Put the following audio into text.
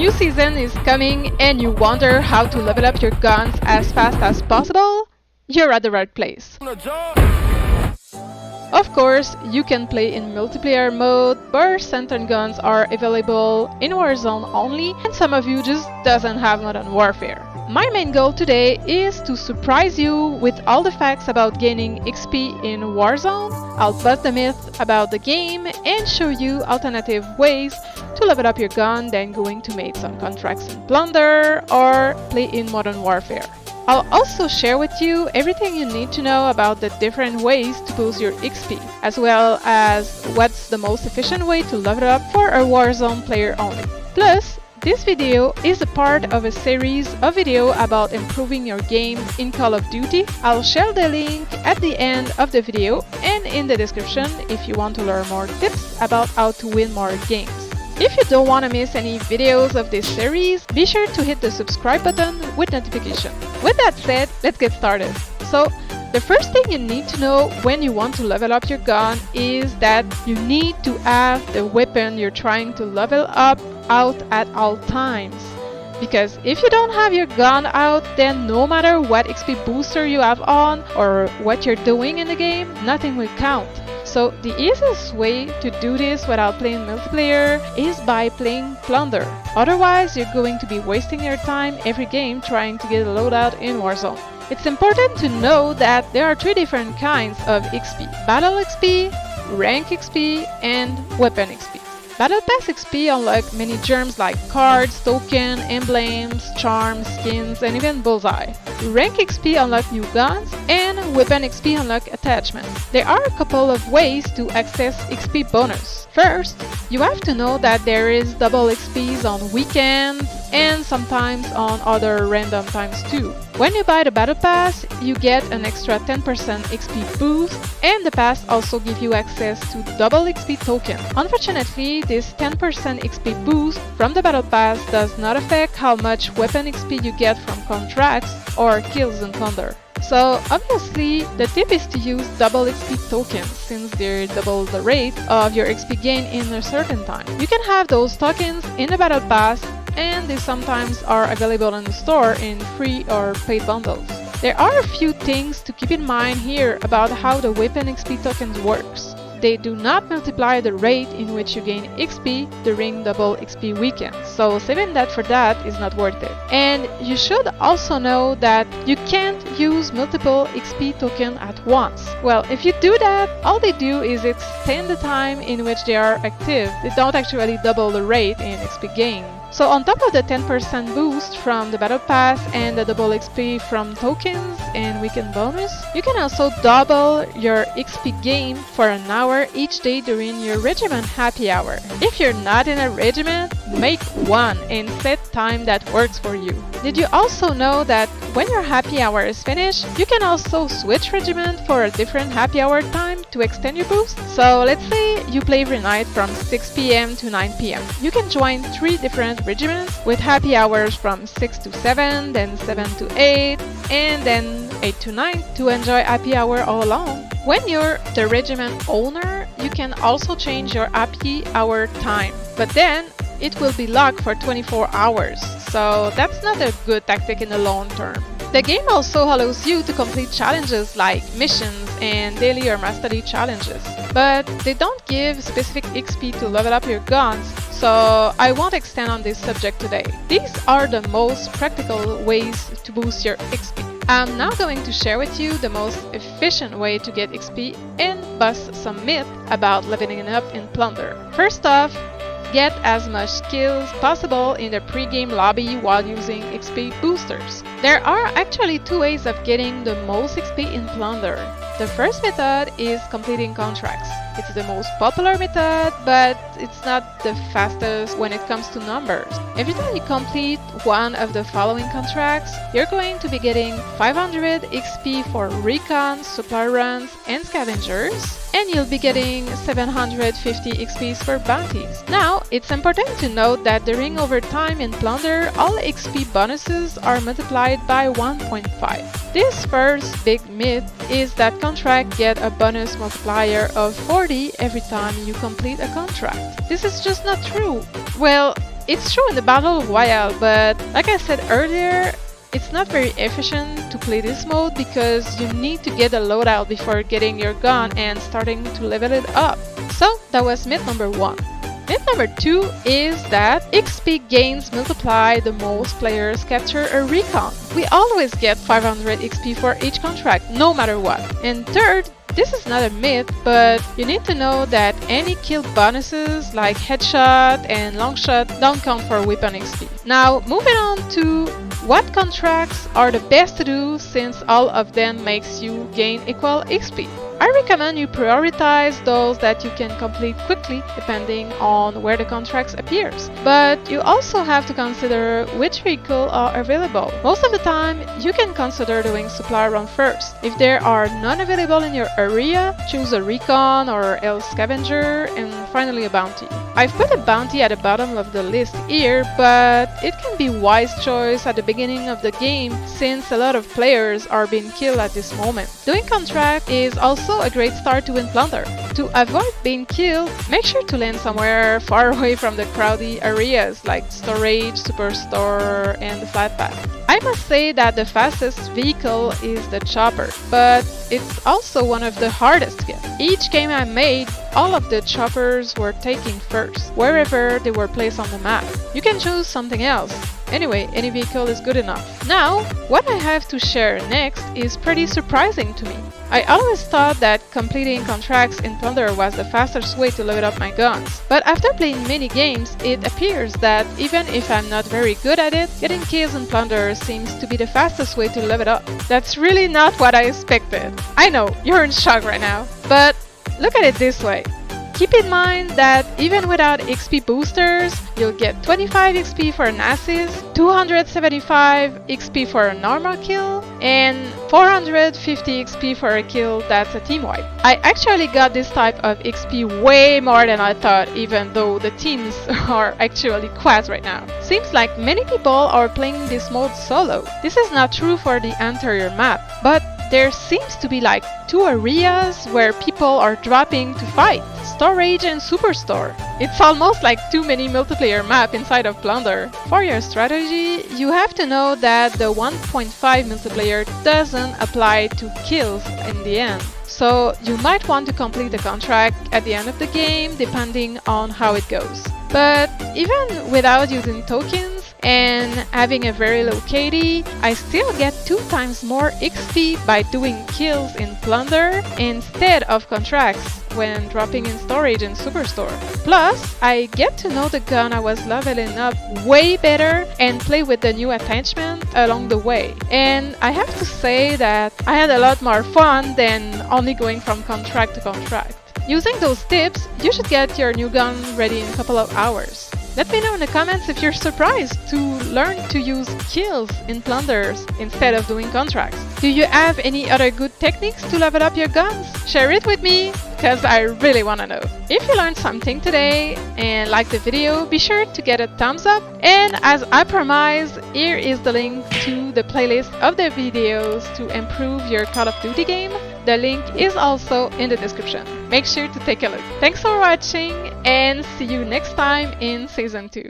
new season is coming and you wonder how to level up your guns as fast as possible, you're at the right place. Of course, you can play in multiplayer mode, but certain guns are available in Warzone only, and some of you just doesn't have Modern Warfare. My main goal today is to surprise you with all the facts about gaining XP in Warzone. I'll bust the myth about the game and show you alternative ways to level up your gun than going to make some contracts in Plunder or play in Modern Warfare. I'll also share with you everything you need to know about the different ways to boost your XP, as well as what's the most efficient way to level up for a Warzone player only. Plus, this video is a part of a series of videos about improving your game in Call of Duty. I'll share the link at the end of the video and in the description if you want to learn more tips about how to win more games. If you don't want to miss any videos of this series, be sure to hit the subscribe button with notification. With that said, let's get started. So, the first thing you need to know when you want to level up your gun is that you need to have the weapon you're trying to level up out at all times. Because if you don't have your gun out, then no matter what XP booster you have on or what you're doing in the game, nothing will count. So the easiest way to do this without playing multiplayer is by playing Plunder. Otherwise, you're going to be wasting your time every game trying to get a loadout in Warzone. It's important to know that there are three different kinds of XP: Battle XP, Rank XP, and Weapon XP. Battle Pass XP unlock many gems like cards, tokens, emblems, charms, skins, and even bullseye. Rank XP unlock new guns, and Weapon XP unlock attachments. There are a couple of ways to access XP bonus. First, you have to know that there is double XPs on weekends and sometimes on other random times too. When you buy the Battle Pass, you get an extra 10% XP boost, and the pass also gives you access to double XP token. Unfortunately, this 10% XP boost from the Battle Pass does not affect how much weapon XP you get from contracts or kills in Plunder. So obviously, the tip is to use double XP tokens since they double the rate of your XP gain in a certain time. You can have those tokens in the Battle Pass, and they sometimes are available in the store in free or paid bundles. There are a few things to keep in mind here about how the weapon XP tokens works. They do not multiply the rate in which you gain XP during double XP weekends, so saving that for that is not worth it. And you should also know that you can't use multiple XP tokens at once. Well, if you do that, all they do is extend the time in which they are active. They don't actually double the rate in XP gain. So on top of the 10% boost from the Battle Pass and the double XP from tokens and weekend bonus, you can also double your XP gain for an hour each day during your regiment happy hour. If you're not in a regiment, make one and set time that works for you. Did you also know that when your happy hour is finished, you can also switch regiment for a different happy hour time to extend your boost? So let's say you play every night from 6 PM to 9 PM. You can join 3 different regiments with happy hours from 6 to 7, then 7 to 8, and then 8 to 9 to enjoy happy hour all along. When you're the regiment owner, you can also change your happy hour time, but then it will be locked for 24 hours, so that's not a good tactic in the long term. The game also allows you to complete challenges like missions and daily or mastery challenges, but they don't give specific XP to level up your guns, so I won't extend on this subject today. These are the most practical ways to boost your XP. I'm now going to share with you the most efficient way to get XP and bust some myth about leveling up in Plunder. First off, get as much skills possible in the pre-game lobby while using XP boosters. There are actually 2 ways of getting the most XP in Plunder. The first method is completing contracts. It's the most popular method, but it's not the fastest when it comes to numbers. Every time you complete one of the following contracts, you're going to be getting 500 XP for recon, supply runs, and scavengers, and you'll be getting 750 XPs for bounties. Now, it's important to note that during overtime in Plunder, all XP bonuses are multiplied by 1.5. This first big myth is that contracts get a bonus multiplier of 40 every time you complete a contract. This is just not true. Well, It's true in the Battle Royale, but like I said earlier, it's not very efficient to play this mode because you need to get a loadout before getting your gun and starting to level it up. So that was myth number 1. Myth number 2 is that XP gains multiply the most players capture a recon. We always get 500 XP for each contract, no matter what. And third, this is not a myth, but you need to know that any kill bonuses like headshot and long shot don't count for weapon XP. Now, moving on to what contracts are the best to do since all of them makes you gain equal XP. I recommend you prioritize those that you can complete quickly depending on where the contracts appears. But you also have to consider which vehicle are available. Most of the time, you can consider doing supply run first. If there are none available in your area, choose a recon or else scavenger and finally a bounty. I've put a bounty at the bottom of the list here, but it can be wise choice at the beginning of the game since a lot of players are being killed at this moment. Doing contract is also a great start to win plunder. To avoid being killed, make sure to land somewhere far away from the crowded areas like storage, superstore, and the flat path. I must say that the fastest vehicle is the chopper, but it's also one of the hardest to get. Each game I made, all of the choppers were taken first, wherever they were placed on the map. You can choose something else. Anyway, any vehicle is good enough. Now, what I have to share next is pretty surprising to me. I always thought that completing contracts in Plunder was the fastest way to level up my guns. But after playing many games, it appears that even if I'm not very good at it, getting kills in Plunder seems to be the fastest way to level up. That's really not what I expected. I know, you're in shock right now. But look at it this way. Keep in mind that even without XP boosters, you'll get 25 XP for an assist, 275 XP for a normal kill, and 450 XP for a kill that's a team wipe. I actually got this type of XP way more than I thought, even though the teams are actually quads right now. Seems like many people are playing this mode solo. This is not true for the entire map, but there seems to be like 2 areas where people are dropping to fight. Storage and Superstore. It's almost like too many multiplayer map inside of Plunder. For your strategy, you have to know that the 1.5 multiplayer doesn't apply to kills in the end. So you might want to complete the contract at the end of the game depending on how it goes. But even without using tokens and having a very low KD, I still get 2 times more XP by doing kills in Plunder instead of contracts when dropping in Storage and Superstore. Plus, I get to know the gun I was leveling up way better and play with the new attachment along the way. And I have to say that I had a lot more fun than only going from contract to contract. Using those tips, you should get your new gun ready in a couple of hours. Let me know in the comments if you're surprised to learn to use kills in Plunders instead of doing contracts. Do you have any other good techniques to level up your guns? Share it with me, because I really want to know. If you learned something today and liked the video, be sure to get a thumbs up. And as I promised, here is the link to the playlist of the videos to improve your Call of Duty game. The link is also in the description. Make sure to take a look. Thanks for watching and see you next time in Season 2.